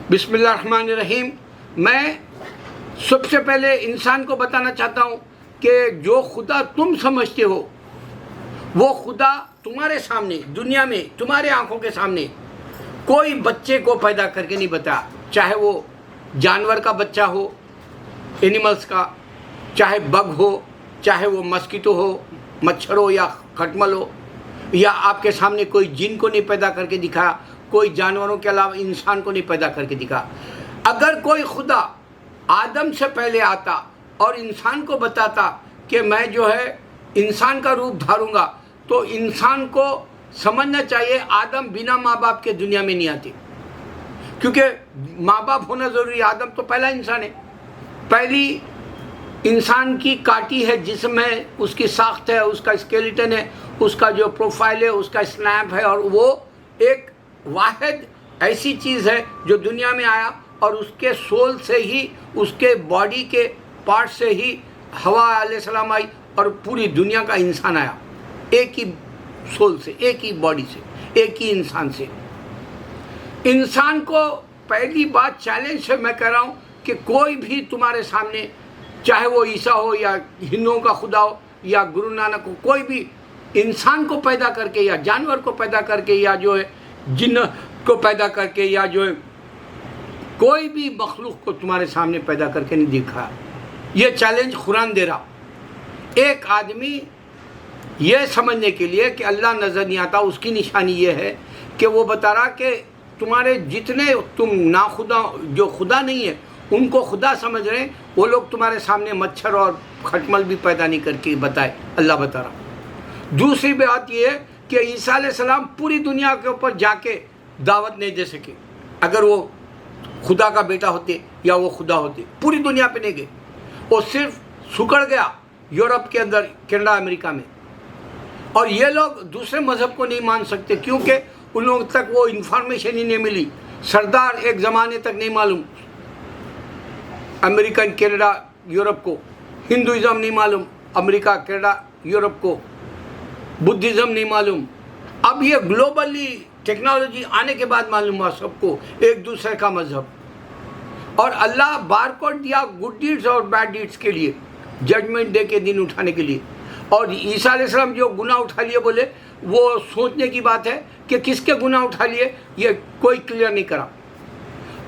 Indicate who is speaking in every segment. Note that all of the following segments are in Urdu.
Speaker 1: بسم اللہ الرحمن الرحیم۔ میں سب سے پہلے انسان کو بتانا چاہتا ہوں کہ جو خدا تم سمجھتے ہو وہ خدا تمہارے سامنے دنیا میں تمہارے آنکھوں کے سامنے کوئی بچے کو پیدا کر کے نہیں بتایا، چاہے وہ جانور کا بچہ ہو، اینیملز کا، چاہے بگ ہو، چاہے وہ مسکیٹو ہو، مچھر ہو یا کھٹمل ہو، یا آپ کے سامنے کوئی جن کو نہیں پیدا کر کے دکھایا، کوئی جانوروں کے علاوہ انسان کو نہیں پیدا کر کے دکھا۔ اگر کوئی خدا آدم سے پہلے آتا اور انسان کو بتاتا کہ میں جو ہے انسان کا روپ دھاروں گا، تو انسان کو سمجھنا چاہیے آدم بنا ماں باپ کے دنیا میں نہیں آتے، کیونکہ ماں باپ ہونا ضروری ہے۔ آدم تو پہلا انسان ہے، پہلی انسان کی کاٹی ہے، جسم ہے، اس کی ساخت ہے، اس کا اسکیلیٹن ہے، اس کا جو پروفائل ہے، اس کا اسنیپ ہے، اور وہ ایک واحد ایسی چیز ہے جو دنیا میں آیا، اور اس کے سول سے ہی، اس کے باڈی کے پارٹ سے ہی ہوا علیہ السلام آئی اور پوری دنیا کا انسان آیا، ایک ہی سول سے، ایک ہی باڈی سے، ایک ہی انسان سے۔ انسان کو پہلی بات چیلنج سے میں کہہ رہا ہوں کہ کوئی بھی تمہارے سامنے، چاہے وہ عیسیٰ ہو یا ہندوؤں کا خدا ہو یا گرو نانک ہو، کوئی بھی انسان کو پیدا کر کے یا جانور کو پیدا کر کے یا جو ہے جن کو پیدا کر کے یا جو ہے کوئی بھی مخلوق کو تمہارے سامنے پیدا کر کے نہیں دکھا۔ یہ چیلنج قرآن دے رہا۔ ایک آدمی یہ سمجھنے کے لیے کہ اللہ نظر نہیں آتا، اس کی نشانی یہ ہے کہ وہ بتا رہا کہ تمہارے جتنے تم ناخدا جو خدا نہیں ہے ان کو خدا سمجھ رہے ہیں، وہ لوگ تمہارے سامنے مچھر اور کھٹمل بھی پیدا نہیں کر کے بتائے، اللہ بتا رہا۔ دوسری بات یہ ہے کہ عیسیٰ علیہ السلام پوری دنیا کے اوپر جا کے دعوت نہیں دے سکے۔ اگر وہ خدا کا بیٹا ہوتے یا وہ خدا ہوتے، پوری دنیا پہ نہیں گئے، وہ صرف سکڑ گیا یورپ کے اندر، کینیڈا، امریکہ میں۔ اور یہ لوگ دوسرے مذہب کو نہیں مان سکتے کیونکہ ان لوگوں تک وہ انفارمیشن ہی نہیں ملی۔ سردار ایک زمانے تک نہیں معلوم امریکن، کینیڈا، یورپ کو، ہندوازم نہیں معلوم امریکہ، کینیڈا، یورپ کو، بدھزم نہیں معلوم۔ اب یہ گلوبلی ٹیکنالوجی آنے کے بعد معلوم ہوا سب کو ایک دوسرے کا مذہب۔ اور اللہ بار کوڈ دیا گڈ ڈیڈز اور بیڈ ڈیڈز کے لیے، ججمنٹ ڈے کے دن اٹھانے کے لیے۔ اور عیسیٰ علیہ السلام جو گناہ اٹھا لیے بولے، وہ سوچنے کی بات ہے کہ کس کے گناہ اٹھا لیے، یہ کوئی کلیئر نہیں کرا۔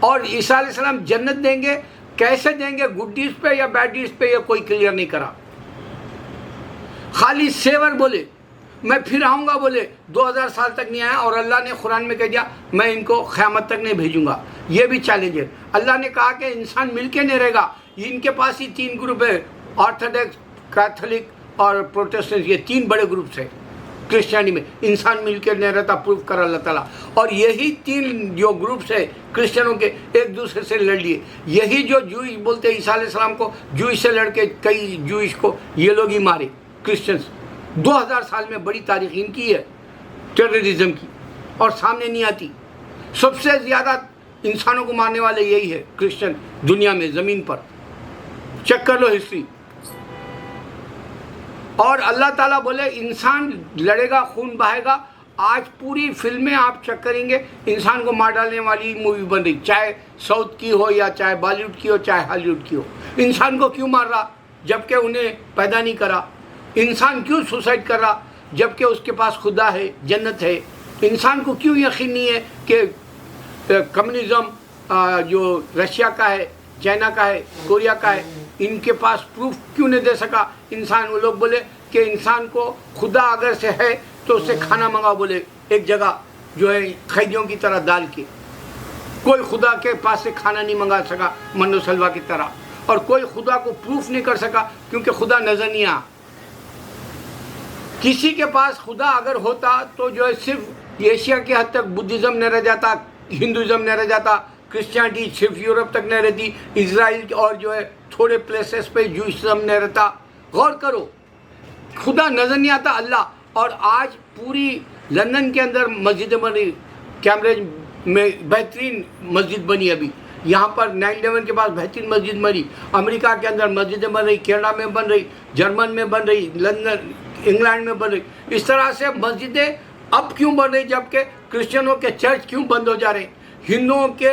Speaker 1: اور عیسیٰ علیہ السلام جنت دیں گے، کیسے دیں گے، گڈ ڈیڈز پہ یا بیڈ ڈیڈز پہ، یہ کوئی کلیئر نہیں کرا۔ خالی سیور بولے میں پھر آؤں گا، بولے 2000 سال تک نہیں آیا، اور اللہ نے قرآن میں کہہ دیا میں ان کو قیامت تک نہیں بھیجوں گا۔ یہ بھی چیلنج ہے۔ اللہ نے کہا کہ انسان مل کے نہیں رہے گا۔ ان کے پاس ہی 3 گروپ ہے، آرتھوڈکس، کیتھولک اور پروٹسٹنٹ، یہ 3 بڑے گروپس ہیں کرسچینٹی میں۔ انسان مل کے نہیں رہتا، پروف کر اللہ تعالیٰ۔ اور یہی 3 جو گروپس ہیں کرسچنوں کے، ایک دوسرے سے لڑ لیے۔ یہی جو جوئش بولتے عیسیٰ علیہ السلام کو، جوئش سے لڑ کے کئی جوئش کو یہ لوگ ہی مارے، کرسچنس۔ 2000 سال میں بڑی تاریخ ان کی ہے ٹیررزم کی، اور سامنے نہیں آتی۔ سب سے زیادہ انسانوں کو مارنے والے یہی ہے کرسچن دنیا میں، زمین پر۔ چیک کر لو ہسٹری۔ اور اللہ تعالیٰ بولے انسان لڑے گا، خون بہائے گا۔ آج پوری فلمیں آپ چیک کریں گے، انسان کو مار ڈالنے والی مووی بن رہی، چاہے ساؤتھ کی ہو یا چاہے بالی ووڈ کی ہو، چاہے ہالی ووڈ کی ہو۔ انسان کو کیوں مار رہا جبکہ انہیں پیدا نہیں کرا؟ انسان کیوں سوسائڈ کر رہا جبکہ اس کے پاس خدا ہے، جنت ہے؟ انسان کو کیوں یقین نہیں ہے کہ کمیونزم جو رشیا کا ہے، چائنا کا ہے، کوریا کا ہے، ان کے پاس پروف کیوں نہیں دے سکا انسان؟ وہ لوگ بولے کہ انسان کو خدا اگر سے ہے تو اس سے کھانا منگاؤ، بولے ایک جگہ جو ہے قیدیوں کی طرح ڈال کے۔ کوئی خدا کے پاس سے کھانا نہیں منگا سکا منو سلوا کی طرح، اور کوئی خدا کو پروف نہیں کر سکا کیونکہ خدا نظر نہیں آیا۔ کسی کے پاس خدا اگر ہوتا تو جو ہے صرف ایشیا کے حد تک بدھزم نہیں رہ جاتا، ہندوازم نہیں رہ جاتا، کرسچینٹی صرف یورپ تک نہیں رہتی، اسرائیل اور جو ہے تھوڑے پلیسز پہ جوئسزم نہیں رہتا۔ غور کرو، خدا نظر نہیں آتا اللہ۔ اور آج پوری لندن کے اندر مسجد بنی، کیمبرج میں بہترین مسجد بنی، ابھی یہاں پر 9/11 کے بعد بہترین مسجد بنی، امریکہ کے اندر مسجدیں بن رہی، کینیڈا میں بن رہی، جرمن میں بن رہی، لندن، انگلینڈ میں بن رہی۔ اس طرح سے مسجدیں اب کیوں بن رہی جبکہ کرسچنوں کے چرچ کیوں بند ہو جا رہے ہیں؟ ہندوؤں کے